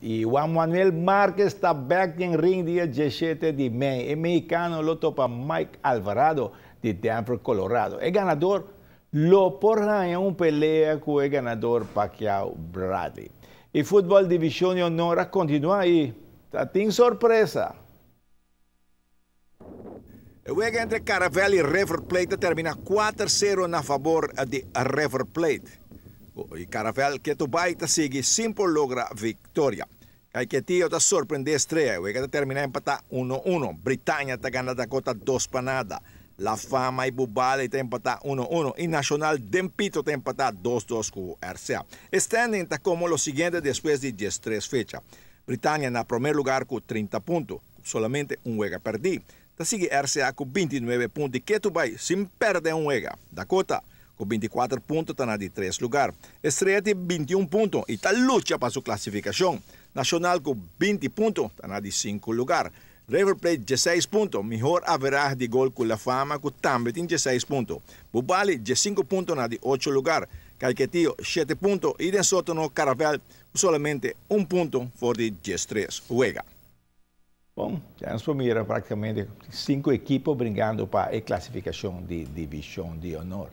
Y Juan Manuel Márquez está back en ring día 17 de mayo. El mexicano lo topa Mike Alvarado de Denver, Colorado. El ganador lo porra en una pelea con el ganador Pacquiao Bradley. Y fútbol división de honor continúa ahí. Está sorpresa. El juego entre Caravel y River Plate termina 4-0 a favor de River Plate. Y Caravel que tu baita sigue sin por logra victoria. Hay que tío te sorprende estrella. El juego termina empatado 1-1. Britannia te gana Dakota 2-0. La Fama y Bubale te empatado 1-1. Y Nacional Dempito te empatado 2-2 con RCA. Standing está como lo siguiente después de 13 fechas. Britannia en el primer lugar con 30 puntos. Solamente un juego perdido. Te sigue RCA con 29 puntos. Y Ketubay sin perder un juego. Dakota con 24 puntos está en el 3 lugar. Estrella tiene 21 puntos y está lucha para su clasificación. Nacional con 20 puntos está en el 5 lugar. River Plate 16 puntos, mejor average de gol con la Fama que también tiene 16 puntos. Bubali 15 puntos en el 8 lugar. Calquetío 7 puntos y de sótano Caravel solamente 1 punto por de 13 juega. Bom, já nos mira praticamente 5 equipos brigando para a classificação de divisão de honor.